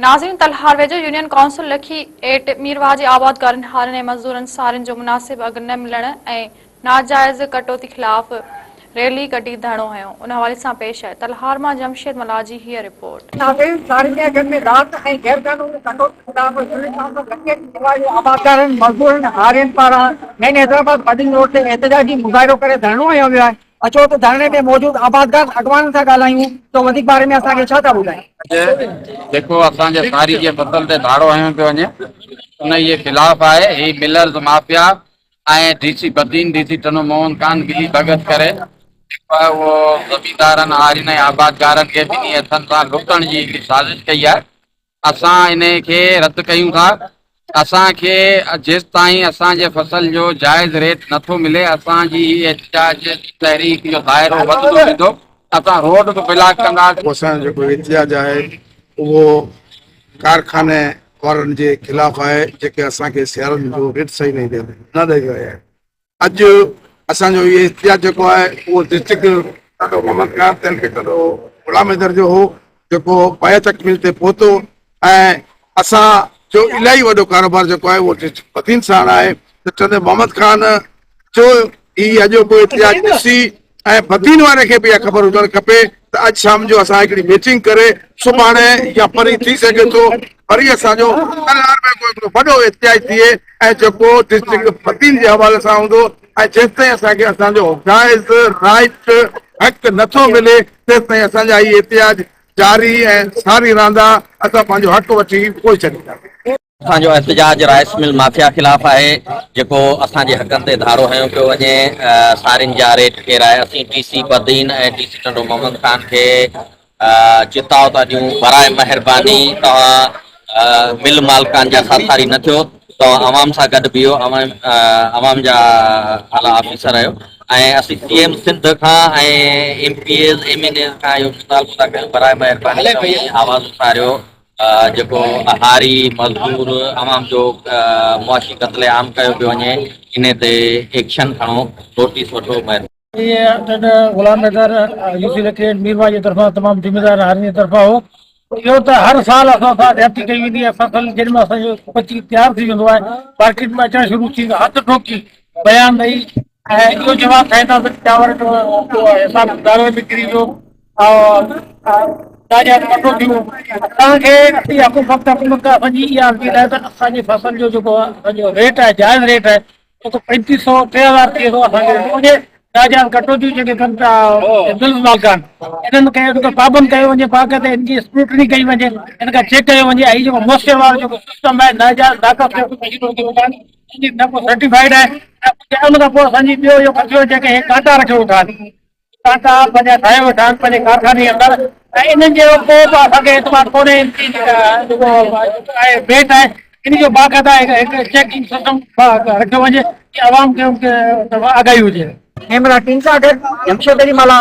नाज़रीन तलहार वेझो union council लखी एट मीरवाजी आबादकारनि हारनि ऐं मज़दूरनि सारियुनि जो मुनासिब अघु न मिलण ऐं नाजाइज़ कटौती ख़िलाफ़ रैली कढी धरणो हयो। उन हवाले सां पेश आहे तलहार मां जमशेद मलाजी हीअ रिपोर्ट। आबादकारनि मज़दूरनि हारियुनि पारां मेन हैदराबाद मदीन रोड ते एहतजाजी मुज़ाहिरो करे धरणो हयो वियो आहे। अचो त धरणे में मौजूद आबादकार अॻवाननि सां ॻाल्हायूं तो वधीक बारे में असांखे छा था ॿुधाइनि। देखो असांजे सारी जे फसल ते धाड़ो हयो पियो वञे उन जे ख़िलाफ़ आहे ही मिलर्स माफिया ऐं डीसी बदीन डीसी टनो मोहन खान गिली भगत करे जेको आहे उहो ज़मींदारनि हारियुनि ऐं आबादकारनि खे ॿिन्ही हथनि सां लुटण जी हिकिड़ी साज़िश कई आहे। असां इन खे रद्द कयूं था। असांखे जेसि ताईं असांजे फसल जो जाइज़ रेट नथो मिले असांजी एहतिजाज तहरीक जो दाइरो वधंदो वेंदो। असां रोड बि ब्लॉक कंदासीं। असांजो जेको एहतिजाज आहे उहो कारखाने वारनि जे ख़िलाफ़ आहे जेके असांखे सियारनि जो रेट सही न ॾेई रहिया आहिनि। अॼु असांजो इहो एहतिजाज जेको आहे उहो डिस्ट्रिक्ट ॾाढो ममदगार तहरीक ॾाढो ग़ुलाम हैदर जो हो जेको बायोटेक मिल ते पहुतो ऐं असांजो इलाही वॾो कारोबार जेको आहे उहो डिस्ट्रिक्ट बदीन सां आहे। त चवंदे मोहम्मद खान जो हीउ अॼोको एहतिजाज ॾिसी ऐं बदीन वारे खे बि इहा ख़बर हुजणु खपे त अॼु शाम जो असां हिकिड़ी मीटिंग करे सुभाणे या परी थी सघे थो वरी असांजो तलहार में हिकिड़ो वॾो एहतिजाज थिए ऐं जेको डिस्ट्रिक्ट बदीन जे हवाले सां हूंदो ऐं जेसि ताईं असांखे असांजो जाइज़ राइट हक़ नथो मिले तेसि ताईं असांजा इहे एहतिजाज जारी ऐं सारी रहंदा। असां पंहिंजो हक़ वठी कोई छॾींदासीं। असांजो एहतिजाज राइस मिल माफिया ख़िलाफ़ आहे जेको असांजे हक़नि ते धारो हयो पियो वञे। सारियुनि जा रेट केरु आहे। असीं डीसी बदीन ऐं डीसी टंडो मोहम्मद खान खे चिताव था ॾियूं बराए महिरबानी तव्हां मिल मालिकान जा साथारी न थियो। तव्हां अवाम सां गॾु बीहो अवाम जा आला ऑफिसर आहियो ऐं असीं सीएम सिंध खां ऐं MPs MNAs खां इहो मुतालबो था कयूं बराए महिरबानी आवाज़ उथारियो जेको हारी मज़दूर अवाम जो मुआशी क़त्लेआम कयो पियो वञे इन ते एक्शन खणो नोटिस वठो। ग़ुलाम हैदर यूसी लखे मीरवा जी तरफ़ां तमामु ज़िम्मेदार हारियुनि जी तरफ़ां हो। इहो त हर साल असां सां ज़्यादती कई वेंदी आहे। फसल जेॾीमहिल असांजो पची तयारु थी वेंदो आहे मार्केट में अचणु शुरू थी हथ ठोकी बयान ॾेई ऐं इहो जवाबु ठाहींदासीं चांवर हिसाब दारो बिक्री जो असांखे हुकूमत असांजी इहा अपील आहे त असांजी फसल जो जेको आहे असांजो रेट आहे जाइज़ रेट आहे जेको 3500 3000 थी वेंदो असांखे नाजाइज़ कटौती जेके कनि था बिल मालिकान इन्हनि खे पाबंद कयो वञे बाक़ाइदा इनजी स्क्रूटनी कई वञे इन खां चेक कयो वञे। ऐं जेको मॉइस्चर वारो जेको सिस्टम आहे नाजाइज़ सर्टिफाइड आहे उन खां पोइ असांजी ॿियो इहो कचरो जेके कांटा रखियो वेठा आहिनि कांटा पंहिंजा ठाहे वेठा आहिनि पंहिंजे कारखाने जे अंदरि ऐं इन्हनि जे पोइ बि असांखे एतबार कोन्हे जेको आहे रेट आहे इन जो बाक़ाइदा हिकु चेकिंग सिस्टम रखियो वञे कि आवाम खे आगाही हुजे। कैमरा टीम सां गॾु जमशेद अली मला,